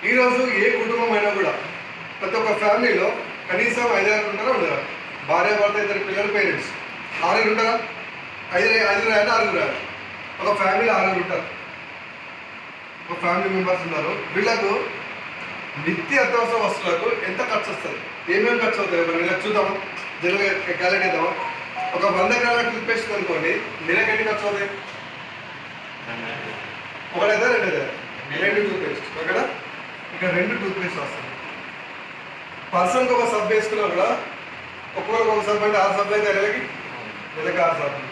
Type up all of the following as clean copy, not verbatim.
ఈరోజు ఏ కుటుంబం అయినా కూడా ప్రతి ఒక్క ఫ్యామిలీలో కనీసం 5-6 ఉంటారా ఉండరా? భార్య భర్త ఇద్దరు పిల్లలు పేరెంట్స్ 6 ఉంటారా? 5 6 ఒక ఫ్యామిలీలో 6 ఉంటారు. ఒక ఫ్యామిలీ మెంబర్స్ ఉన్నారు. వీళ్ళకు నిత్య అత్యవసర వస్తువులకు ఎంత ఖర్చు వస్తుంది, ఏమేమి ఖర్చు అవుతాయి మరి ఇలా చూద్దాము. జనరల్గా క్యాలెండర్ ఇద్దాము. ఒక 100 గ్రాముల టూత్పేస్ట్ అనుకోండి, నెలకు ఎన్ని ఖర్చు అవుతాయి? ఒకటైతే రెండు టూత్పేస్ట్ ఓకేనా? ఇక్కడ 2 టూత్పేస్ట్ వస్తుంది. పర్సన్కి ఒక సబ్ వేసుకున్నా కూడా ఒక్కొక్కరికి ఒక సబ్ అంటే 6 సబ్బులు అయితే నెలకి 6 సబ్బులు.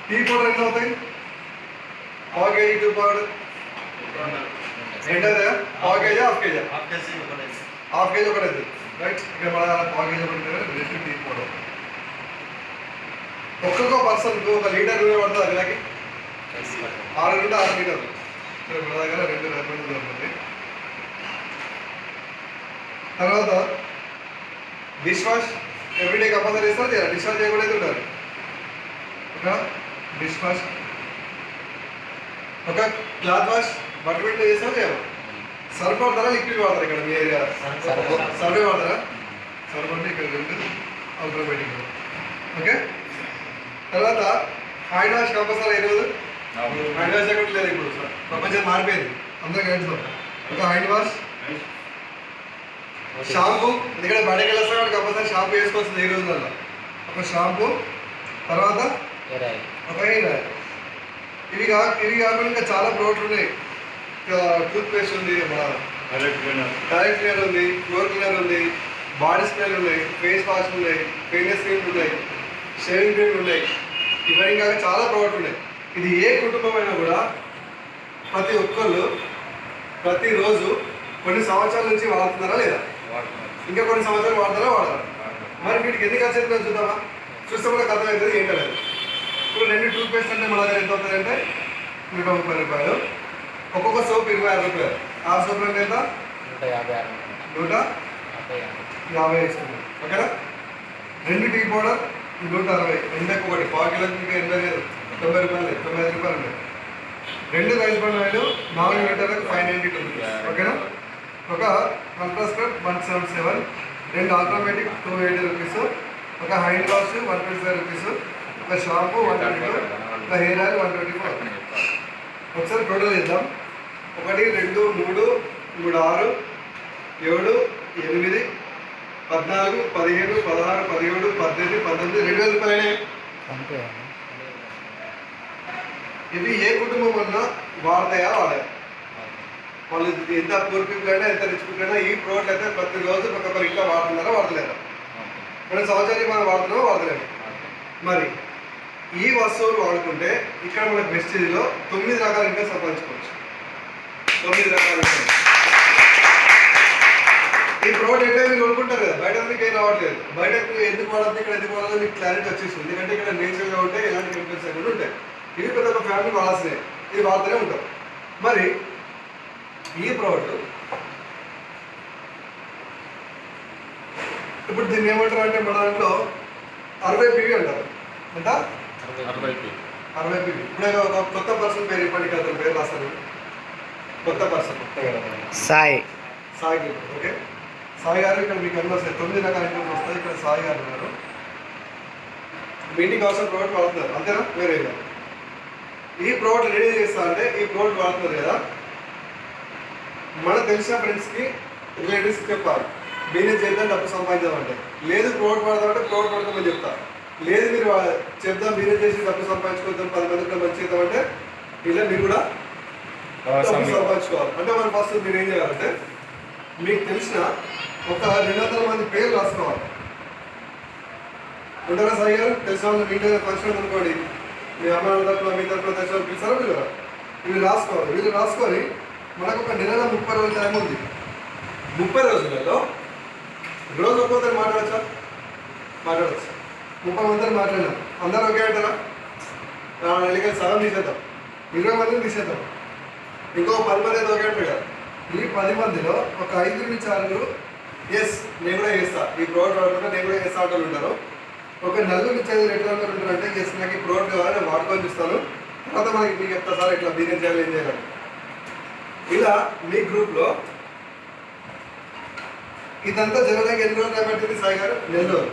టీ పౌడర్ ఎంత అవుతాయి? పావు కేజీ టీ పౌడర్ ఏంటదే? పావు కేజీ హాఫ్ కేజీ ఒకటి రైట్. ఇక్కడ మన పావు కేజీ ఒకటి 2 టీ పౌడర్. ఒక్కొక్క పర్సన్కు 1 లీటర్ నూనె పడుతుంది నెలకి 6 లీటర్లు. మన దగ్గర 2 దొరుకుతుంది. తర్వాత డిష్ వాష్ ఎవ్రీడే కంపల్సరీ చేస్తారు కదా, డిష్ వాష్ చేయకుండా అయితే ఉంటారు. ఒక డిష్ వాష్, ఒక క్లాత్ వాష్ బట్టలు పెట్టి చేస్తారు లేదా? సర్ఫ్ వాడతారా లిక్విడ్ వాడతారు? ఇక్కడ మీ ఏరియా సర్వే వాడతారా? సర్ఫ్ అంటే ఇక్కడ 2 ఆటోమేటిక్. ఓకే. తర్వాత హ్యాండ్ వాష్ కంపల్సరీ ఈరోజు హ్యాండ్ వాష్ ఎక్కడ లేదు. ఇప్పుడు ప్రపంచం మారిపోయింది, అందరూ గంటలో ఒక హ్యాండ్ వాష్. షాంపూ, ఎందుకంటే బయటకు వెళ్ళొస్తా కాబట్టి కంపల్సరీ షాంపూ వేసుకోవాల్సింది ఈ రోజులలో. ఒక షాంపూ, తర్వాత ఒక హెయిర్ ఆయిల్. ఇవి కాకుండా ఇంకా చాలా ప్రోడక్ట్లు ఉన్నాయి. టూత్పేస్ట్ ఉంది, మన డైరెక్ట్ క్లీనర్ ఉంది, ఫ్లోర్ క్లీనర్ ఉంది, బాడీ స్ప్రేలు ఉన్నాయి, ఫేస్ వాష్ ఉన్నాయి, ఫేస్ క్రీమ్లు ఉన్నాయి, షేవింగ్ క్రీమ్లు ఉన్నాయి. ఇవన్నీ కాక చాలా ప్రోడక్ట్లు ఉన్నాయి. ఇది ఏ కుటుంబం అయినా కూడా ప్రతి ఒక్కళ్ళు ప్రతిరోజు కొన్ని సంవత్సరాల నుంచి వాడుతున్నారా లేదా? ఇంకా కొన్ని సంవత్సరాలు వాడతారా? మరి వీటికి ఎన్ని ఖర్చు అవుతుందో చూద్దామా? చూస్తే కూడా కథ అవుతుంది ఏంటలేదు. ఇప్పుడు 2 టూత్పేస్ట్ అంటే మన దగ్గర ఎంత అవుతుంది అంటే 130 రూపాయలు. ఒక్కొక్క సోప్ 26 రూపాయలు. ఆ సోప్ అంటే ఎంత? 150 ఇస్తుంది ఓకేనా? 2 టీ పౌడర్ 160, 2 ఒకటి పావు కిలోకి ఇంకా 90 రూపాయలు 95 రూపాయలు ఉన్నాయి. 2 రైస్ బ్రాన్ ఆయిల్ 4 లీటర్లకు 592 రూపీస్ ఓకేనా? ఒక అల్ట్రా స్క్రబ్ 177, 2 ఆటోమేటిక్ 280 రూపీస్, ఒక హ్యాండ్ వాష్ 125 రూపీస్, ఒక షాంపూ 122, ఒక హెయిర్ ఆయిల్ 124. ఒకసారి టోటల్ చేద్దాం. 1 2 3 3 6 7 8 14 15 16 17 18 19 2000 రూపాయలే. ఇవి ఏ కుటుంబం అన్నా వాడతాయా? వాడాలి. వాళ్ళు ఎంత పూర్ పీపుల్ అయినా ఎంత రిచ్ పీపుల్ అయినా ఈ ప్రోడక్ట్ అయితే ప్రతిరోజు ఒక్కొక్కరు ఇంకా వాడుతున్నారా వాడలేరా? కొన్ని సంవత్సరానికి మనం వాడుతున్నామో వాడలేము. మరి ఈ వస్తువులు వాడుకుంటే ఇక్కడ మనకు వెస్టేజ్లో 9 రకాల ఇంకా సంపాదించుకోవచ్చు. 9 రకాల ఈ ప్రోడక్ట్ అయితే మీరు కొనుక్కుంటారు కదా, బయట మీకు ఏం రావట్లేదు. బయట ఎందుకు వాడద్దు, ఇక్కడ ఎందుకు వాడాలో మీకు క్లారిటీ వచ్చేస్తుంది. ఎందుకంటే ఇక్కడ నేచురల్గా ఉంటాయి, ఎలాంటి కెమికల్స్ కూడా ఉంటాయి. ఇవి పెద్ద ఒక ఫ్యామిలీ వాడాల్సినవి, ఇది వాడుతూనే ఉంటాం. మరి ఈ ప్రోడక్ట్ ఇప్పుడు దీన్ని ఏమంటారు అంటే మన దాంట్లో 60 PV అంటారు. ఎంత? 60 PV. ఇప్పుడే ఒక కొత్త పర్సన్ పేరు ఇప్పటికీ అతని పేరు రాస్తారు. కొత్త పర్సన్ సాయి ఓకే. సాయి గారు ఇక్కడ మీకు అన్నీ వస్తాయి, 9 రకాల ఇన్కమ్స్ వస్తాయి. ఇక్కడ సాయి గారు ఉన్నారు. మీ ఇంటికి అవసరం ప్రోడక్ట్ వాడుతున్నారు అంతేనా? వేరే ఈ ప్రోడక్ట్ రెడీ చేస్తా అంటే ఈ ప్రోడక్ట్ వాడుతున్నారు కదా, మనకు తెలిసిన ఫ్రెండ్స్కి రిలేటివ్స్కి చెప్పాలి బిజినెస్ చేద్దాం డబ్బు సంపాదించామంటే. లేదు ప్రోడక్ట్ వాడదామంటే ప్రోడక్ట్ వాడతామని చెప్తా. లేదు మీరు చెప్దాం బిజినెస్ చేసి డబ్బు సంపాదించుకోవద్దాం 10 మందికి మంచి చేద్దామంటే ఇలా మీరు కూడా డబ్బు సంపాదించుకోవాలి. అంటే మనం ఫస్ట్ మీరు ఏం చేయాలంటే మీకు తెలిసిన ఒక 200 మంది పేర్లు రాసుకోవాలి. ఉంటారా సాయి గారు? తెలిసిన వాళ్ళు మీ ఇంట్లో ఫంక్షన్ అనుకోండి, మీ అమ్మ తరఫున మీ తరఫున తెలిసిన వాళ్ళు పిలుస్తారా? పిల్లరా? వీళ్ళు రాసుకోవాలి. వీళ్ళు రాసుకొని మనకు ఒక నెలలో 30 రోజుల టైం ఉంది. 30 రోజులలో రోజు ఒక్కొక్కరు మాట్లాడచ్చు. 30 మందిని మాట్లాడినాం, అందరూ ఒకే అంటారా? నెలకి సగం తీసేద్దాం, 20 మందిని తీసేద్దాం, ఇంకో 10 మంది అయితే ఒకే అంటారు కదా. ఈ 10 మందిలో ఒక 5 నుంచి 6 ఎస్ నేను కూడా చేస్తా, ఈ ప్రోడక్ట్ వాడుకుంటే నేను కూడా చేస్తా అంటారు ఉంటారు. ఒక 4 నుంచి 5 ఎట్లా ఉంటారంటే ఎస్ నాకు ఈ ప్రోడక్ట్ కావాలి నేను వాడుకొని చూస్తాను, తర్వాత మనకి మీకు చెప్తా సార్ ఇట్లా బిజినెస్ చేయాలి ఏం చేయాలి. ఇలా మీ గ్రూప్లో ఇదంతా జరగడానికి ఎన్ని రోజులు టైం పట్టింది సాయి గారు? నెల్లూరు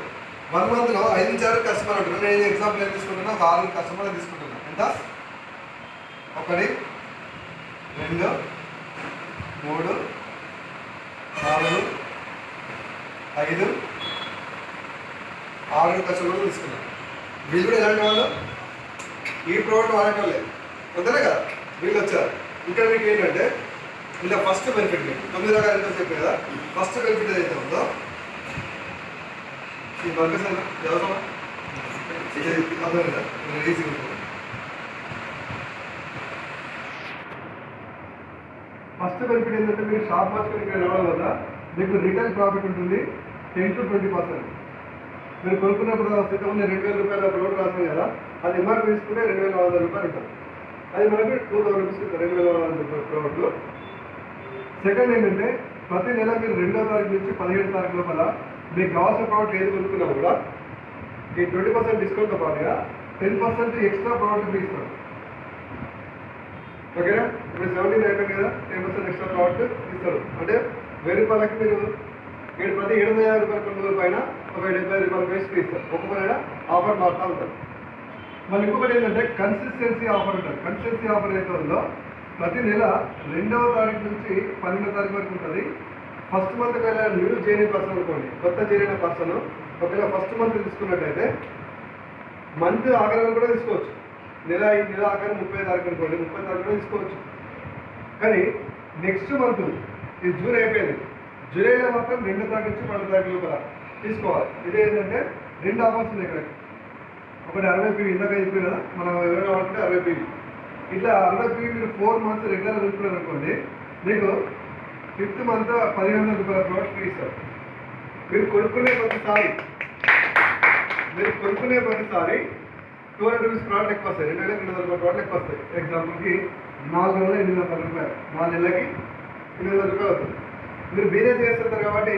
1 మంత్లో 5 నుంచి 6 కస్టమర్ ఉంటుంది. నేను ఎగ్జాంపుల్ ఏం తీసుకుంటున్నా, ఒక 6 కస్టమర్లు తీసుకుంటున్నా. ఎంత? 1 2 3 4 5 6 కస్టమర్లు తీసుకున్నాను. వీళ్ళు కూడా ఎలాంటి వాళ్ళు? ఈ ప్రోడక్ట్ వాడేటోళ్ళే అంతేనే కదా. వీళ్ళు వచ్చారు. ఇక్కడ మీకు ఏంటంటే ఇలా ఫస్ట్ బెనిఫిట్, మీకు 9 రకాల ఇన్కమ్ చెప్పారు కదా. ఫస్ట్ బెనిఫిట్ ఏదైతే ఉందో ఈ వర్కర్స్ అవసరం అర్థం కదా, ఈజీగా ఉంటుంది. ఫస్ట్ బెనిఫిట్ ఏంటంటే మీరు షాప్ మార్చుకొని ఇక్కడ రావడం వల్ల మీకు రిటైల్ ప్రాఫిట్ ఉంటుంది 10 to 20%. మీరు కొనుక్కున్నప్పుడు సిద్ధంగా 2,000 రూపాయల ప్రోడక్ట్ రాస్తుంది కదా, అది ఎంఆర్పీ తీసుకుంటే 2,400 రూపాయలు ఉంటుంది. అది మనకి 2,000 రూపీస్ ఇస్తారు, 2,400 రూపాయల ప్రోడక్ట్లు. సెకండ్ ఏంటంటే ప్రతి నెల మీరు 2వ తారీఖు నుంచి 17వ తారీఖు లోపల మీకు కావాల్సిన ప్రోడక్ట్ ఏది కొనుక్కున్నా కూడా ఈ 20% డిస్కౌంట్తో పాటుగా 10% ఎక్స్ట్రా ప్రోడక్ట్ మీకు ఇస్తారు. ఓకేనా? ఇప్పుడు 17 అయిపోయింది కదా, 10% ఎక్స్ట్రా ప్రోడక్ట్ ఇస్తారు. అంటే 1000 రూపాయలకి మీరు ప్రతి 750 రూపాయల కొనుగోలు పైన ఒక 75 రూపాయల వేస్ట్ ఇస్తారు. ఒక్కొక్కరైనా ఆఫర్ మారుతూ ఉంటారు. మళ్ళీ ఇంకొకటి ఏంటంటే కన్సిస్టెన్సీ ఆఫర్ ఉంటుంది. కన్సిస్టెన్సీ ఆఫర్ అయితే ఉందో ప్రతి నెల 2వ తారీఖు నుంచి 12వ తారీఖు వరకు ఉంటుంది. ఫస్ట్ మంత్ ఒకవేళ న్యూ చేరిన పర్సన్ అనుకోండి, కొత్త చేరిన పర్సన్ ఒకవేళ ఫస్ట్ మంత్ తీసుకున్నట్టయితే మంత్ ఆఖరి కూడా తీసుకోవచ్చు. నెల ఆఖరి 30వ తారీఖు అనుకోండి, 30వ తారీఖు కూడా తీసుకోవచ్చు. కానీ నెక్స్ట్ మంత్ ఇది జూన్ అయిపోయింది, జూలైలో మాత్రం 2వ తారీఖు నుంచి 12వ తారీఖు లోపల తీసుకోవాలి. ఇదే ఏంటంటే 2 ఆఫర్స్ ఉన్నాయి ఇక్కడ. ఒకటి 60 PV, ఇందాక చెప్పి కదా మనం ఎవరైనా కావాలంటే 60 PV. ఇట్లా 60 PV మీరు 4 మంత్స్ రెగ్యులర్ కొనుక్కున్నారు అనుకోండి, మీకు 5th మంత్ 1,500 రూపాయల ప్రోడక్ట్ ఫ్రీ ఇస్తారు. మీరు కొనుక్కునే ప్రతిసారి 200 రూపీస్ ప్రోడక్ట్ ఎక్కువ వస్తాయి, 2,200 రూపాయల ప్రోడక్ట్ ఎక్కువ వస్తాయి. ఎగ్జాంపుల్కి 4 నెలలు 800 రూపాయలు, 4 నెలలకి 800 రూపాయలు అవుతుంది. మీరు బిజినెస్ చేస్తుంటారు కాబట్టి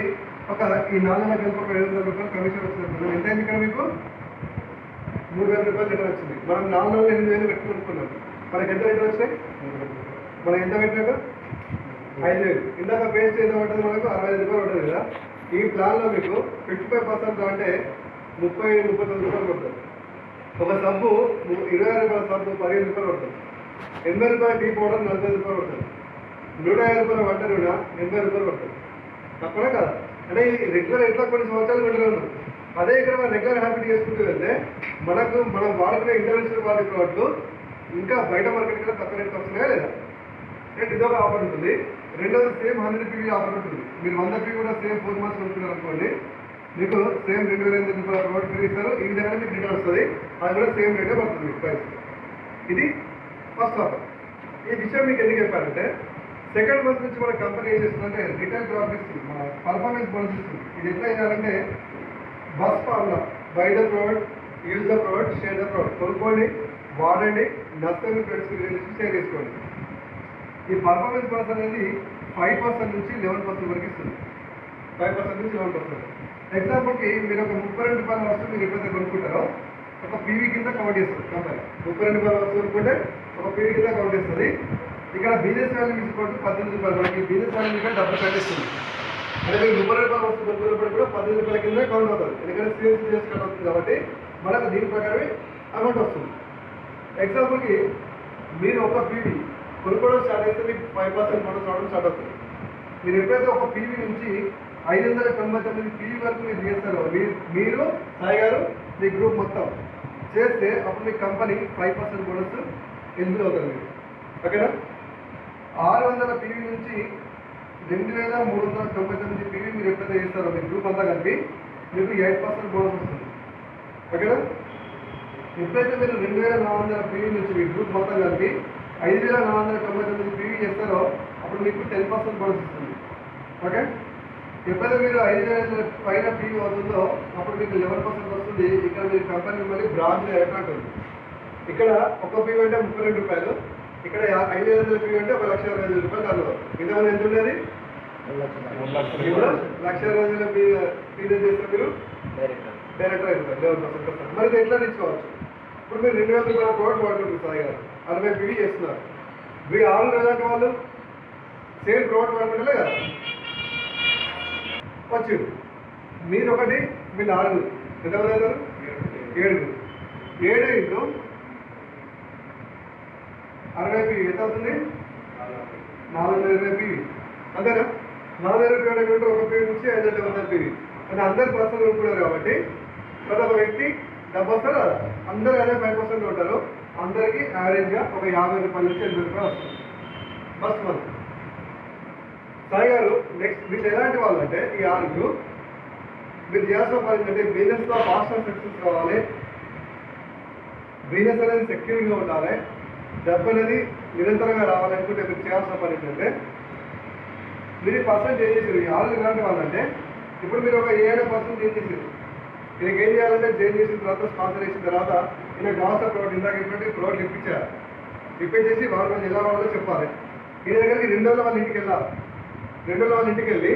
ఒక ఈ 4 నెలల కలిపి ఒక 700 రూపాయలు కమిషన్ వస్తుంది. ఎంత అయింది ఇక్కడ మీకు? 3,000 రూపాయలు రిటర్న్ వచ్చింది. మనం 4 నెలలు 8,000 పెట్టి కొనుక్కున్నాం. మనకి ఎంత రిటర్న్ వచ్చాయి? మనం ఎంత పెట్టినాక 5,000. ఇందాక పేస్ట్ ఏదో ఉంటుంది మనకు 65 రూపాయలు ఉంటుంది కదా. ఈ ప్లాన్లో మీకు 55% అంటే 30-39 రూపాయలు పడుతుంది. ఒక సబ్బు 20 రూపాయల సబ్బు 15 రూపాయలు పడుతుంది. 80 రూపాయల టీ పౌడర్ 45 రూపాయలు పడుతుంది. 150 రూపాయల వంట నూనె 80 రూపాయలు పడుతుంది. తప్పనే కదా. అంటే ఈ రెగ్యులర్ ఎట్లా కొన్ని సంవత్సరాలు కొంటున్నాను. అదే ఇక్కడ మనం రెగ్యులర్ హ్యాబిట్ చేసుకుంటూ వెళ్తే మనం వాడుకునే ఇంటర్నేషనల్ క్వాలిటీ ప్రోడక్ట్లు ఇంకా బయట మార్కెట్ కూడా తక్కువ రేట్కి వస్తున్నాయా లేదా? రేట్ ఇదొక ఆఫర్ ఉంటుంది. రెండోది సేమ్ 100 PV ఆఫర్ ఉంటుంది. మీరు 100 PV కూడా సేమ్ 4 మంత్స్ కొనుక్కున్నారు అనుకోండి, మీకు సేమ్ 2,800 రూపాయల ప్రోడక్ట్ ఫ్రీ ఇస్తారు. ఈ విధంగా మీకు రిటర్న్ వస్తుంది. అది కూడా సేమ్ రేటే పడుతుంది మీకు ప్రైస్. ఇది ఫస్ట్ ఆఫర్. ఈ విషయం మీకు ఎందుకు చెప్పారంటే సెకండ్ మంత్ నుంచి మన కంపెనీ ఏం చేస్తుందంటే రిటైల్ ప్రాఫిట్స్ ఇస్తుంది, మన పర్ఫార్మెన్స్ బోనస్ ఇస్తుంది. ఇది ఎట్లా చేయాలంటే bus formula, by the product, use the product, share the product. కొనుక్కోండి, వాడండి, నష్టం ఫ్రెండ్స్కి షేర్ చేసుకోండి. ఈ పర్ఫార్మెన్స్ బోనస్ అనేది 5% నుంచి 11% వరకు ఇస్తుంది. 5% నుంచి 11%. ఎగ్జాంపుల్కి మీరు ఒక 32 రూపాయల వస్తువు మీరు ఎప్పుడైతే కొనుక్కుంటారో ఒక PV కింద కౌంట్ చేస్తుంది కంపెనీ. 32 రూపాయల వస్తువు కొనుక్కుంటే ఒక PV కింద కౌంట్ చేస్తుంది. ఇక్కడ బిజినెస్ వాల్యూ తీసుకోండి 18 రూపాయలు. మనకి బిజినెస్ వాల్యూ ఇక్కడ డబ్బు కట్టిస్తుంది. అంటే మీరు 30 రూపాయల వస్తువు కొనుక్కున్నప్పుడు కూడా 18 రూపాయల కింద కౌంట్ అవుతుంది. ఎందుకంటే సేల్స్ కట్ అవుతుంది కాబట్టి మనకు దీని ప్రకారమే అమౌంట్ వస్తుంది. ఎగ్జాంపుల్కి మీరు ఒక PV కొనుక్కోవడం స్టార్ట్ అయితే మీకు 5% బోనస్ రావడం స్టార్ట్ అవుతుంది. మీరు ఎప్పుడైతే ఒక PV నుంచి 599 PV వరకు మీరు చేస్తారో మీరు సాయి గారు మీ గ్రూప్ మొత్తం చేస్తే అప్పుడు మీ కంపెనీ 5% బోనస్ ఎలిజిబుల్ అవుతారు మీరు. ఓకేనా? 600 PV నుంచి 2,399 PV మీరు ఎప్పుడైతే చేస్తారో మీ గ్రూప్ అంతా కలిపి మీకు 8% బోనస్ వస్తుంది. ఓకేనా? ఎప్పుడైతే మీరు 2,400 PV నుంచి మీ గ్రూప్ మొత్తం కలిపి 5,499 PV చేస్తారో అప్పుడు మీకు 10% బోనస్ వస్తుంది. ఓకే? ఎప్పుడైతే మీరు 5,000 పైన PV అవుతుందో అప్పుడు మీకు 11% వస్తుంది. ఇక్కడ మీ కంపెనీ మళ్ళీ బ్రాంచ్ ఎట్లా ఇక్కడ ఒక PV అంటే 32 రూపాయలు, ఇక్కడ 5,000 PV అంటే 1,25,000 రూపాయలు టర్నోవర్. ఇంతమంది ఎంత ఉండేది? 1,25,000 PV చేస్తే మీరు డైరెక్టర్ అయిపోతారు 11%. మరి ఇది ఎట్లా తీసుకోవచ్చు? ఇప్పుడు మీరు 2,000 రూపాయల ప్రోడక్ట్ వాడుకుంటారు సాయి గారు, 60 PV చేస్తున్నారు. మీరు 6 రోజులకి వాళ్ళు సేమ్ ప్రోడక్ట్ వాడుకుంటే కదా వచ్చింది. మీరు ఒకటి వీళ్ళు 6 ఎంతమంది అవుతారు? 7. 7 ఇంటూ 60 PV ఎంత అవుతుంది? 420 PV అంతేనా? 420 PV ఒక PV నుంచి 500 PV అంటే అందరు పర్సనల్ కొనుక్కున్నారు కాబట్టి ప్రతి ఒక్క వ్యక్తి డబ్బు వస్తారు కదా, అందరూ అదే 5% ఉంటారు. అందరికీ యావరేజ్గా ఒక 50 రూపాయల నుంచి 80 రూపాయలు వస్తుంది ఫస్ట్ మంత్. సాయి గారు నెక్స్ట్ వీళ్ళు ఎలాంటి వాళ్ళు అంటే ఈ 6 మీరు చేయాల్సిన పని అంటే బిజినెస్లో ఫాస్ట్ అండ్ సక్సెస్ కావాలి, బిజినెస్ అనేది సెక్యూర్గా ఉండాలి, డబ్బు అనేది నిరంతరంగా రావాలనుకుంటే మీరు చేయాల్సిన పని ఏంటంటే మీరు ఈ పర్సెంట్ చేంజ్ చేసారు. ఈ 6 ఎలాంటి వాళ్ళంటే ఇప్పుడు మీరు ఒక 7% చేంజ్ చేసారు. దీనికి ఏం చేయాలంటే చేంజ్ చేసిన తర్వాత స్పాన్సర్ చేసిన తర్వాత ఇలా గ్లాస్ ప్రోడక్ట్ ఇందాక ఇటువంటి ప్రోడక్ట్ ఇప్పించారు. ఇప్పించేసి వాళ్ళు ఎలా వాడాలో చెప్పాలి. ఈ దగ్గరికి 2 రోజులు వాళ్ళ ఇంటికి వెళ్ళాలి. 2 రోజులు వాళ్ళ ఇంటికి వెళ్ళి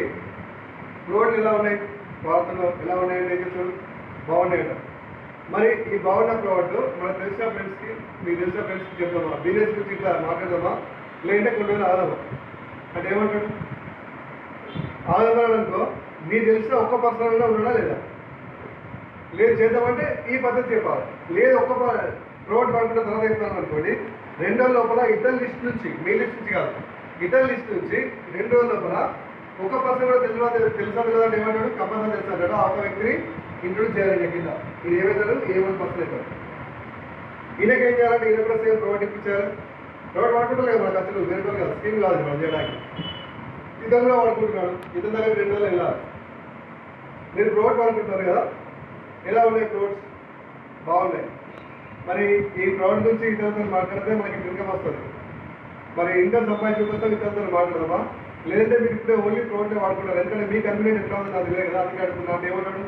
ప్రోడక్ట్లు ఎలా ఉన్నాయి వాడుతున్నాం, ఎలా ఉన్నాయంటే ఏం చెప్తారు? బాగున్నాయట. మరి ఈ బాగున్న ప్రోడక్ట్ మనకు తెలిసిన ఫ్రెండ్స్కి, మీకు తెలిసిన ఫ్రెండ్స్కి చెప్తామా, బిజినెస్ గురించి ఇట్లా మాట్లాడదామా, లేదంటే కొన్ని రోజులు ఆగదామా అంటే ఏమంటాడు? ఆగదామని అనుకో, మీకు తెలిసిన ఒక్క పర్సనల్గా ఉండడా లేదా? లేదు చేద్దామంటే ఈ పద్ధతి చెప్పాలి. లేదు ఒక్క ప్రోడక్ట్ వాడుకున్న తర్వాత చెప్తాను అనుకోండి, 2 రోజుల లోపల ఇతర లిస్ట్ నుంచి, మీ లిస్ట్ నుంచి కాదు, ఇతర లిస్ట్ నుంచి 2 రోజుల లోపల ఒక పర్సన్ కూడా తెలుసా కదా అంటే ఏమంటాడు? కంపల్సరీ తెలుసు. ఆ ఒక వ్యక్తిని ఇంట్రొడ్యూస్ చేయాలి కింద. ఇది ఏమవుతాడు? A1 పర్సన్ అవుతాడు. ఈయనకి ఏం చేయాలంటే ఈయన కూడా సేమ్ ప్రోడక్ట్ ఇప్పించాలి. ప్రోడక్ట్ వాడుకుంటారు కదా, మనకు అసలు వేరే కాదు, స్కీమ్ కాదు మనం చేయడానికి. ఇతను కూడా వాడుకుంటున్నాడు, ఇతని దగ్గర 2 రోజులు వెళ్ళాలి. మీరు ప్రోడక్ట్ వాడుకుంటున్నారు కదా, ఎలా ఉన్నాయి ప్రోడక్ట్స్? బాగున్నాయి. మరి ఈ ప్రోడక్ట్ గురించి ఇతరులతో మాట్లాడితే మనకి ఇన్కమ్ వస్తుంది. మరి ఇన్కమ్ సంపాదించుకుంటే ఇతరులతో మాట్లాడదామా? లేదంటే మీరు ఇప్పుడే ఓన్లీ ప్రోడక్ట్ వాడుకుంటారు. ఎందుకంటే మీ కన్వీనియంట్ ఎట్లా ఉంది నాకు తెలియదు కదా, అందుకే అడుగుతున్నా. అంటే ఏమంటాడు?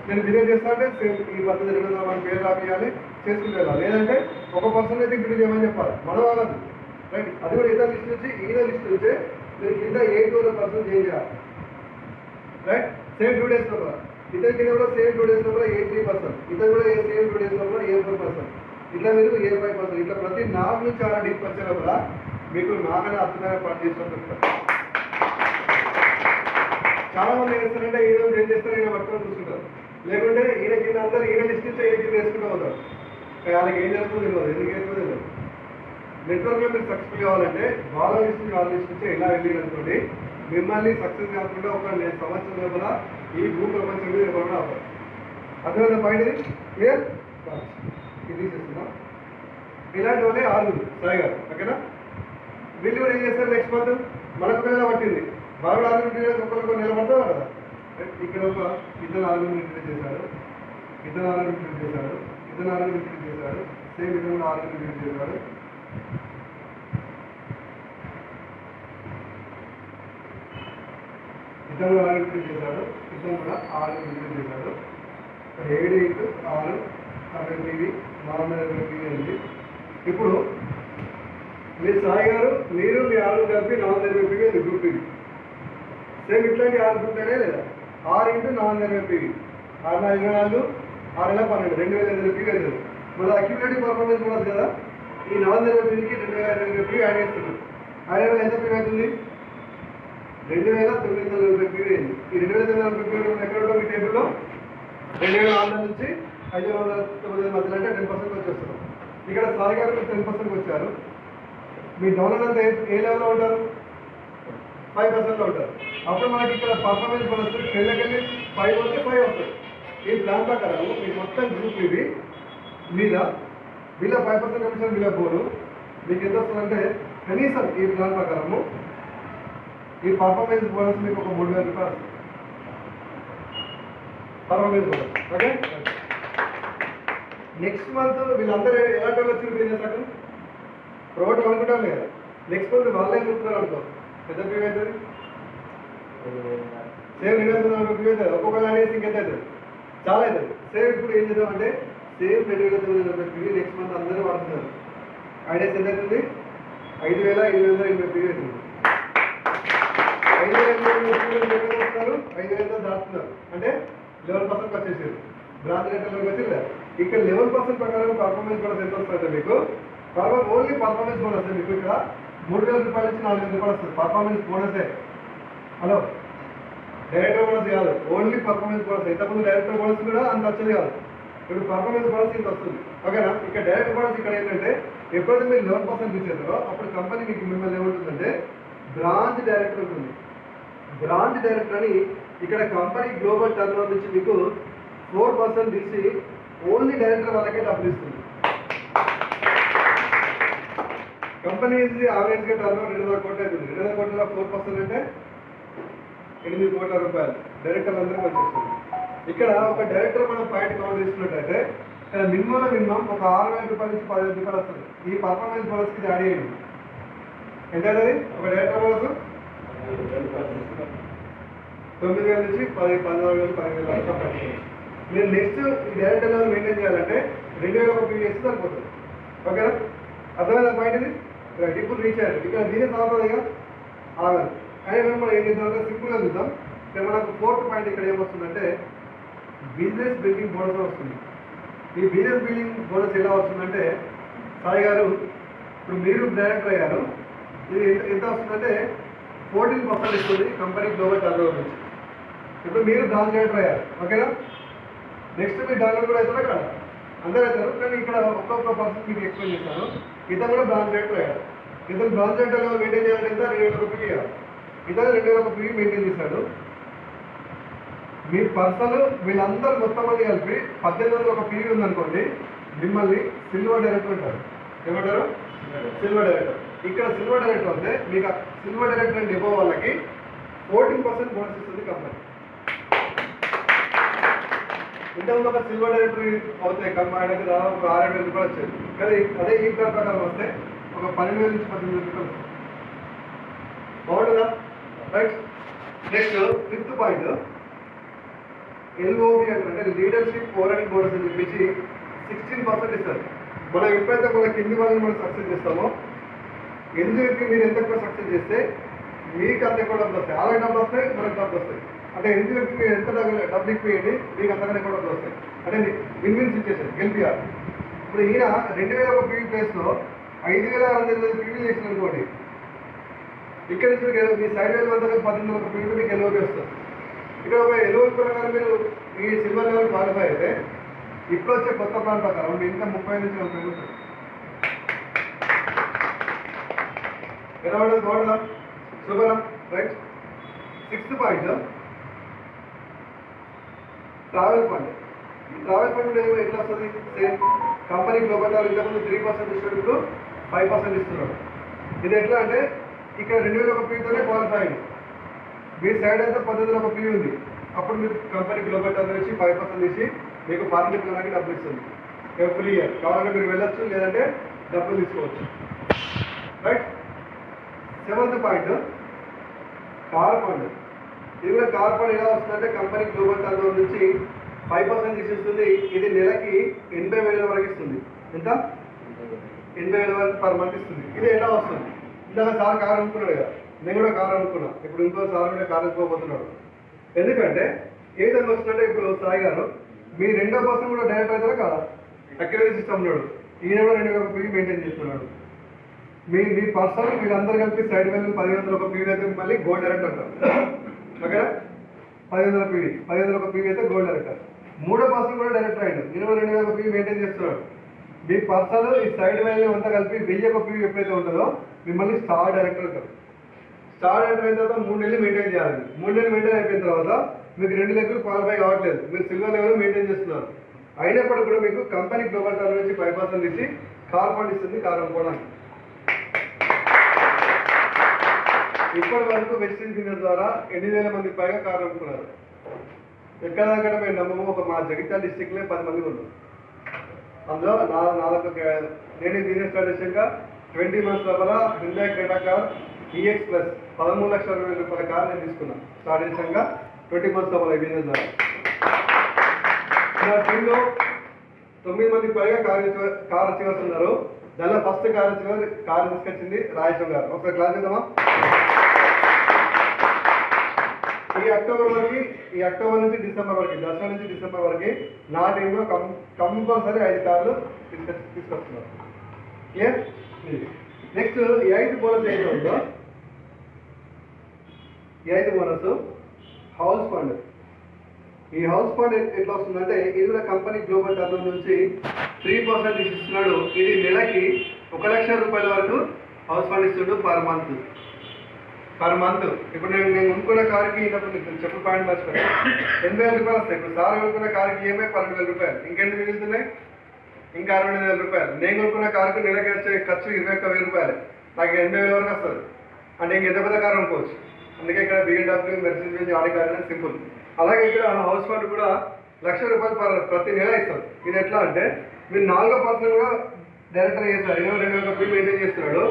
నేను బిజినెస్ చేస్తా అంటే సేమ్ ఈ పద్ధతి జరుగుతుందా, మన పేరు రాపియాలి, చేసుకుంటే వెళ్ళాలి. లేదంటే ఒక పర్సన్ అయితే ఇంట్రడ్యూస్ చేయమని చెప్పాలి, మన వాళ్ళది రైట్. అది కూడా ఇతర లిస్ట్ నుంచి ఈయన లిస్ట్ నుంచే మీరు కింద 8% చేంజ్ చేయాలి రైట్. సేమ్ 2 days లోపల ఇతని కింద కూడా సేమ్ 2 days లోపల 3%, ఇతను కూడా సేమ్ 2 days లోపల 4%, ఇట్లా మీరు 5%, ఇట్లా ప్రతి 4 నుంచి 6 డీప్ వచ్చే లోపల మీకు నాకనే అర్థమైన పని చేసుకుంటారు. చాలా మంది ఏం చేస్తారంటే ఏదో ఏం చేస్తారు, ఈయన పట్టుకొని చూసుకుంటారు. లేకుంటే ఈయన కింద అందరూ ఈయన లిస్ట్ ఇస్తే ఏ కింద వేసుకుంటూ పోతారు. వాళ్ళకి ఏం జరుగుతుందో తెలియదు, ఎందుకు వేసుకో తెలియదు. నెట్వర్క్లో మీరు సక్సెస్ కావాలంటే వాళ్ళ లిస్ట్ వాళ్ళ లిస్ట్ ఇస్తే ఇలా వెళ్ళి అనుకోండి, మిమ్మల్ని సక్సెస్ కాకుండా ఒక సంవత్సరం లోపల ఈ భూ ప్రపంచం మీద ఎవరైనా అవ్వాలి. అర్థమైన పాయింట్ ఇది క్లియర్? ఇది తీసేస్తున్నాం. ఇలాంటి వాళ్ళే 6 సాయి గారు ఓకేనా. వీళ్ళు కూడా ఏం చేస్తారు? నెక్స్ట్ మంత్ మనకు పిల్లలు పట్టింది, వాళ్ళు 6 ఒకరికి నిలబడతారు కదా. ఇక్కడ ఒక ఇద్దరు 6 ఇంట్రడ్యూస్ చేశారు, ఇద్దరు 6 ఇంట్రడ్యూస్ చేశారు, ఇద్దరు 6 ఇంట్రడ్యూస్ చేశారు, సేమ్ ఇద్దరు కూడా 6 ఇంట్రడ్యూస్ చేశారు. ఇద్దరు 6 ఇంట్రడ్యూస్ చేశారు, ఇద్దరు కూడా 6 ఇంట్రడ్యూస్ చేశారు. 7 × 6 60 PV 420 PV ఉంది. ఇప్పుడు మీరు సాయి గారు మీరు మీ 6 కలిపి 420 PV ఉంది గ్రూప్ ఇది. సేమ్ ఇట్లాంటి 6 గ్రూప్ అనే లేదా 6 × 420 PV 6 × 24 6 × 12 2020 PV అవుతుంది. మళ్ళీ అక్యుములేటివ్ పర్ఫార్మెన్స్ కూడా కదా, ఈ 420 PVకి 2020 PV యాడ్ చేస్తున్నారు. యాడ్ ఎంత PV అవుతుంది? 2940 PV అయింది. ఈ 2940 PV ఎక్కడ ఉంటాం ఈ టేబుల్లో? 2400 నుంచి 590 మధ్యలో అంటే 10% వచ్చేస్తున్నాం. ఇక్కడ సాయి గారు 10% వచ్చారు. మీ డౌన్ అంతా ఏ లెవెల్లో ఉంటారు? 5%లో ఉంటారు. అప్పుడు మనకి ఇక్కడ పర్ఫార్మెన్స్ బోనస్ 10 వెళ్ళి 5 వస్తే 5 వస్తుంది. ఈ ప్లాన్ ప్రకారం మీ మొత్తం గ్రూప్ ఇది మీద వీళ్ళ 5% కమిషన్ వీళ్ళ పోరు మీకు ఎంత వస్తుందంటే కనీసం ఈ ప్లాన్ ప్రకారము ఈ పర్ఫార్మెన్స్ బోనస్ మీకు ఒక 3000 రూపాయలు వస్తుంది. Performance bonus okay. Next month వీళ్ళందరూ ఎలాంటి వాళ్ళు వచ్చి బిజినెస్ అక్కడ ప్రోడక్ట్ అనుకుంటాం లేదా, నెక్స్ట్ మంత్ వాళ్ళే చూస్తున్నారు అనుకో, పెద్ద పీవీ అవుతుంది. సేమ్ 240 పీవీ అవుతుంది. ఒక్కొక్కరు అనేసి ఇంకెంత అవుతుంది, చాలా అవుతుంది. సేమ్ ఇప్పుడు ఏం చేద్దామంటే సేమ్ 2940 పీవీ నెక్స్ట్ మంత్ అందరూ వాడుతున్నారు. ఐడియాస్ ఎంత అవుతుంది? 5,880 పీవీ అవుతుంది. 5,880 వస్తున్నారు, 5,000 దాటుతున్నారు అంటే 11% వచ్చేసారు. బ్రాంచ్ రేట్లోకి వచ్చి ఇక్కడ 11% ప్రకారం పర్ఫార్మెన్స్ బోనస్ ఎంత వస్తుందంటే మీకు ఓన్లీ పర్ఫార్మెన్స్ బోనస్ మీకు ఇక్కడ 3,000 రూపాయల నుంచి 4,000 రూపాయలు వస్తుంది. పర్ఫార్మెన్స్ బోనసే. హలో, డైరెక్టర్ బోనస్ కాదు, ఓన్లీ పర్ఫార్మెన్స్ బోనస్. ఇంతకుముందు డైరెక్టర్ బోనస్ కూడా అంత వచ్చేది కాదు, ఇప్పుడు పర్ఫార్మెన్స్ బోనస్ ఇంత వస్తుంది. ఓకేనా? ఇక్కడ డైరెక్టర్ బోనస్ ఇక్కడ ఏంటంటే ఎప్పుడైతే మీరు 11% ఇచ్చేస్తారో అప్పుడు కంపెనీ మీకు మిమ్మల్ని ఏముంటుందంటే బ్రాంచ్ డైరెక్టర్ ఉంటుంది. బ్రాంచ్ డైరెక్టర్ అని ఇక్కడ కంపెనీ గ్లోబల్ టర్న్ ఓవర్ నుంచి మీకు 4% తీసి ఓన్లీ డైరెక్టర్ వాళ్ళకే డబ్బులు ఇస్తుంది. కంపెనీ యావరేజ్గా టర్న్ ఓవర్ 2,000 కోట్లు అవుతుంది. 2,000 కోట్ల 4% అంటే 8 కోట్ల రూపాయలు డైరెక్టర్ అందరికీ వచ్చేస్తుంది. ఇక్కడ ఒక డైరెక్టర్ మనం పాయింట్ కౌంట్ తీసుకున్నట్టయితే ఇక్కడ మినిమం ఒక 6,000 రూపాయల నుంచి 10,000 రూపాయలు వస్తుంది. ఈ పర్ఫార్మెన్స్ బోనస్కి యాడ్ చేయండి. ఎంత అది? ఒక డైరెక్టర్ బోనస్ 9,000 నుంచి 14,000 15,000 వరకు పడుతుంది. మీరు నెక్స్ట్ ఈ డైరెక్టర్ లెవెల్ మెయింటైన్ చేయాలంటే 2,000 ఒక పీవీ వేస్తే సరిపోతుంది. ఓకేనా? అర్థమైందా పాయింట్ ఇది? రైట్, ఇప్పుడు రీచ్ అయ్యారు. ఇక్కడ దీనే సాగుతుందిగా ఆగదు. అయినా మనం ఏం చేద్దామంటే సింపుల్గా చూద్దాం. ఇక్కడ మనకు 4th పాయింట్ ఇక్కడ ఏమొస్తుందంటే బిజినెస్ బిల్డింగ్ బోనస్ వస్తుంది. ఈ బిజినెస్ బిల్డింగ్ బోనస్ ఎలా వస్తుందంటే సాయి గారు ఇప్పుడు మీరు డైరెక్టర్ అయ్యారు, ఇది ఎంత వస్తుందంటే 14% ఇస్తుంది కంపెనీ గ్లోబల్ టర్న్ ఓవర్ నుంచి. ఇప్పుడు మీరు బ్రాంచ్ డైరెక్టర్ అయ్యారు. ఓకేనా? నెక్స్ట్ మీరు డైరెక్టర్ కూడా అవుతారా కదా? అందరూ అవుతారు, కానీ ఇక్కడ ఒక్కొక్క పర్సన్ మీకు ఎక్స్ప్లెయిన్ చేస్తాను. ఇతను కూడా బ్రాంచ్ డైరెక్టర్ అయ్యారు. ఇతను బ్రాంచ్ డైరెక్టర్ లెవెల్ మెయింటైన్ చేయాలంటే 2,000 రూపాయలు ఇవ్వాలి. ఇతను 2,000 రూపాయలు మెయింటైన్ చేశాడు. మీ పర్సన్ వీళ్ళందరూ మొత్తం మంది కలిపి 18,000 ఒక పీవీ ఉందనుకోండి, మిమ్మల్ని సిల్వర్ డైరెక్టర్ అంటారు. ఏమంటారు? Silver director. ఇక్కడ సిల్వర్ డైరెక్టర్ అంటే మీకు సిల్వర్ డైరెక్టర్ అండ్ ఎబో వాళ్ళకి 14% బోనస్ ఇస్తుంది కంపెనీ. ఇంతకుముందు ఒక సిల్వర్ డైరెక్టర్ అవుతాయి కంపెనీకి దాదాపు 6,000 రూపాయలు వచ్చేది. కానీ అదే ఈ ప్రకారం వస్తే ఒక 12,000 నుంచి 18,000 రూపాయలు వస్తుంది. బాగుంటుందా? Right. Next 5th point LOB అంటే లీడర్షిప్ ఓవరాలింగ్ బోనస్ అని చెప్పేసి 16% ఇస్తారు. మనం ఎప్పుడైతే మన కింది వాళ్ళని మనం సక్సెస్ చేస్తామో, ఎందుకు మీరు ఎంత ఎక్కువ సక్సెస్ చేస్తే మీకు అంత ఎక్కువ డబ్బులు వస్తాయి. అలాగే డబ్బులు వస్తాయి, మనకు డబ్బులు వస్తాయి. అంటే ఎందుకు మీరు ఎంత డబ్బులు ఎక్కువేయండి, మీకు అంతకన్నా ఎక్కువ డబ్బులు వస్తాయి. అంటే విన్ సిచ్యుయేషన్, గెలిపియాలి. ఇప్పుడు ఈయన 2,000 ఒక పీవీ ప్లేస్లో 5,600 పీవీ చేసిన అనుకోండి, ఇక్కడ నుంచి మీ సైడ్ వేలు అంతా 18,000 ఒక పీవీ మీకు ఎల్ఓబి వస్తుంది. ఇక్కడ ఒక ఎల్ఓబి ప్రకారం మీరు ఈ సిల్వర్ లెవెల్ క్వాలిఫై అయితే ఇప్పుడు వచ్చే కొత్త ప్లాన్ ప్రకారం మీ ఇంకా 30 నుంచి 40 ఉంటుంది. ఎలా ఉంటుంది? బాగుంటుందా? సూపరా? Right. 6th point travel fund. ఈ ట్రావెల్ ఫండ్ ఎట్లా వస్తుంది? సేమ్ కంపెనీ గ్లోబల్ టర్న్ ఇంతకుముందు 3% ఇస్తున్నాడు, ఇప్పుడు 5% ఇస్తున్నాడు. ఇది ఎట్లా అంటే ఇక్కడ 2,000 ఒక పీతోనే క్వాలిఫై అయింది. మీ సైడ్ అయితే 18,000 ఒక పీ ఉంది. అప్పుడు మీరు కంపెనీ గ్లోబల్ టర్న్ నుంచి 5% తీసి మీకు ఫార్మేట్ ప్లాన్కి డబ్బులు ఇస్తుంది ఎవ్రీ ఇయర్. కావాలంటే మీరు వెళ్ళొచ్చు, లేదంటే డబ్బులు తీసుకోవచ్చు. Right. 7th point car fund. ఇది కూడా కార్ ఫండ్ ఎలా వస్తుందంటే కంపెనీ గ్లోబల్ టర్న్ ఓవర్ నుంచి 5% తీసిస్తుంది. ఇది నెలకి 80,000 వరకు ఇస్తుంది. ఎంత? 80,000 వరకు పర్ మంత్ ఇస్తుంది. ఇది ఎలా వస్తుంది? ఇందాక సార్ కారు అనుకున్నాడు కదా, నేను కూడా కారు అనుకున్నా. ఇప్పుడు ఇంకో సార్ కూడా కారు అనుకోబోతున్నాడు. ఎందుకంటే ఏ విధంగా వస్తుందంటే ఇప్పుడు సాయి గారు మీ 2వ పర్సన్ కూడా డైరెక్ట్ అవుతారా కదా, అక్యురేట్ సిస్టమ్ ఉన్నాడు. ఈయన కూడా 2,000 పీవీ మెయింటైన్ చేస్తున్నాడు. మీ పర్సన్ వీళ్ళందరూ కలిపి సైడ్ వేలు 10,000 ఒక పీవీ అయితే మళ్ళీ గోల్డ్ డైరెక్టర్ అంటారు. ఓకేనా? 10,000 పీవీ, 10,000 ఒక పీవీ అయితే గోల్డ్ డైరెక్టర్. 3వ పర్సన్ కూడా డైరెక్టర్ అయ్యాడు. ఈయన కూడా 2,000 పీవీ మెయింటైన్ చేస్తున్నాడు. మీ పర్సన్ ఈ సైడ్ వేలు అంతా కలిపి 1000 ఒక పీవీ ఎప్పుడైతే ఉంటుందో మిమ్మల్ని స్టార్ డైరెక్టర్ అంటారు. స్టార్ డైరెక్టర్ అయిన తర్వాత 3 నెలలు మెయింటైన్ చేయాలి. 3 నెలలు మెయింటైన్ అయిపోయిన తర్వాత మీకు 2 లెక్కలు క్వాలిఫై కావట్లేదు, మీరు సిల్వర్ లెవెల్ మెయింటైన్ చేస్తున్నారు. అయినప్పటికీ కూడా మీకు కంపెనీ గ్లోబల్ టర్న్ నుంచి 5% ఇచ్చి కార్ ఫండ్ ఇస్తుంది కార్ అమ్ముకోవడానికి. ఇప్పటి వరకు వెస్ట్ ఇండీస్ ద్వారా 8,000 మంది పైగా కార్ అమ్ముకున్నారు. ఎక్కడ దగ్గర మేము నమ్మము. ఒక మా జగిత్యాల డిస్టిక్లో 10 మంది ఉన్నారు. అందులో నాలుగు నేను బిజినెస్ స్టార్ట్ చేసాక 20 మంత్స్ లోపల Hyundai Creta car EX plus 13,20,000 రూపాయల కార్ నేను తీసుకున్నాను. స్టార్ట్ చేసాక 20 మంత్స్ లోపల బిజినెస్ ద్వారా. నా టీంలో 9 మంది పైగా కార్ అచీవర్స్ ఉన్నారు. దానిలో ఫస్ట్ కార్ తీసుకొచ్చింది రాజేశ్వరం గారు. ఒకసారి క్లాస్ చేద్దామా? ఈ అక్టోబర్ నుంచి డిసెంబర్ వరకు, దసరా నుంచి డిసెంబర్ వరకు నా టీంలో కంపల్సరీ 5 కార్లు తీసుకొస్తున్నారు. క్లియర్? నెక్స్ట్ 8th బోనస్ ఏంటో ఉందో, 8th బోనస్ హౌస్ ఫండ్. ఈ హౌస్ ఫండ్ ఎట్లా వస్తుందంటే ఇది కూడా కంపెనీ గ్లోబల్ టర్న్ నుంచి 3% ఇస్తున్నాడు. ఇది నెలకి 1,00,000 రూపాయల వరకు హౌస్ ఫండ్ ఇస్తుండు పర్ మంత్. ఇప్పుడు నేను కొనుక్కున్న కార్కి చెప్పు పాయింట్ మర్చిపోయాను, 8,000 రూపాయలు వస్తాయి. ఇప్పుడు సార్ కొనుక్కున్న కార్కి ఈఎంఐ 12,000 రూపాయలు, ఇంకెందుకు మిగులుతున్నాయి? ఇంకా 60,000 రూపాయలు. నేను కొనుక్కున్న కారుకు నెలకి వచ్చే ఖర్చు 21,000 రూపాయలు, నాకు 80,000 వరకు వస్తుంది. అంటే ఇంకెంత పెద్ద కారు అనుకోవచ్చు. అందుకే ఇక్కడ BMW, Mercedes Benz, Audi car అనేది సింపుల్. అలాగే ఇక్కడ హౌస్ ఫండ్ కూడా 1,00,000 రూపాయలు ప్రతి నెల ఇస్తారు. ఇది ఎట్లా అంటే మీరు 4వ పర్సన్ కూడా డైరెక్టర్ చేస్తారు, 22,000 PV మెయింటైన్ చేస్తున్నాడు.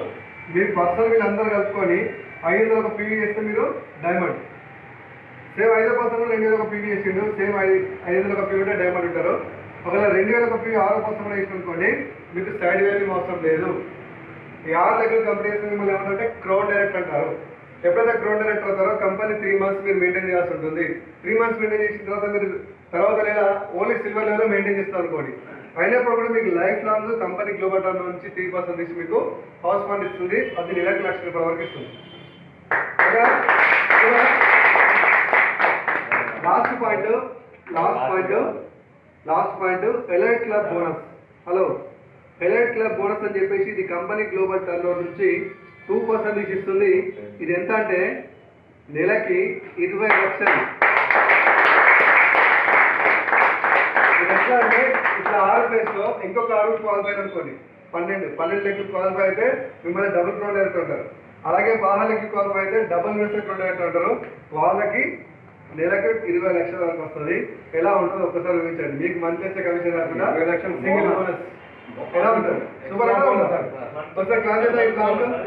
మీరు పర్సన్ వీళ్ళందరూ కలుపుకొని 5,000 PV చేస్తే మీరు డైమండ్. సేమ్ 5వ పర్సన్ 2,000 PV చేసిండు, సేమ్ 5,000 PV ఉంటే డైమండ్ ఉంటారు. ఒకవేళ 2,000 PV 6వ పర్సన్ కూడా వేసుకునుకోండి, మీకు సైడ్ వాల్యూ అవసరం లేదు. ఈ 6 లెక్కల కంపెనీస్ మిమ్మల్ని ఏమంటే క్రౌడ్ డైరెక్టర్ అంటారు. ఎప్పుడైతే క్రౌడ్ డైరెక్టర్ అవుతారో కంపెనీ 3 months మీరు మెయింటైన్ చేయాల్సి ఉంటుంది. 3 months మెయింటైన్ చేసిన తర్వాత మీరు తర్వాత నెల ఓన్లీ సిల్వర్ లెవెల్లో మెయింటైన్ చేస్తారు అనుకోండి. అయినప్పుడు కూడా మీకు life long company global turn నుంచి 3% తీసి మీకు హౌస్ ఫండ్ ఇస్తుంది. అది నెలకు 1,00,000 రూపాయల వరకు ఇస్తుంది. Last point elite club bonus. Hello, elite club bonus అని చెప్పేసి ఇది కంపెనీ గ్లోబల్ టర్న్ నుంచి 2% ఇస్తుంది. ఇది ఎంత అంటే నెలకి 20 లక్షలు. ఇది ఎట్లా అంటే ఇట్లా 6 ప్లేస్లో ఇంకొక 6 క్వాలిఫై అనుకోండి, 12 లెక్కలు క్వాలిఫై అయితే మిమ్మల్ని డబుల్ క్రౌడ్ డైరెక్టర్ అంటారు. అలాగే 12 లెక్కలు క్వాలిఫై అయితే డబుల్ వెస్టర్ క్రౌడ్ డైరెక్టర్ అంటారు. వాళ్ళకి నెలకు 20 లక్షల వరకు వస్తుంది. ఎలా ఉంటుందో ఒక్కసారి ఊహించండి. మీకు మంచి వచ్చే కమిషన్ కాకుండా 20 లక్షలు సింగిల్ బోనస్ ఎలా ఉంటుంది? సూపర్. ఒకసారి క్లాస్ అయితే ఇట్లా ఉంటుంది.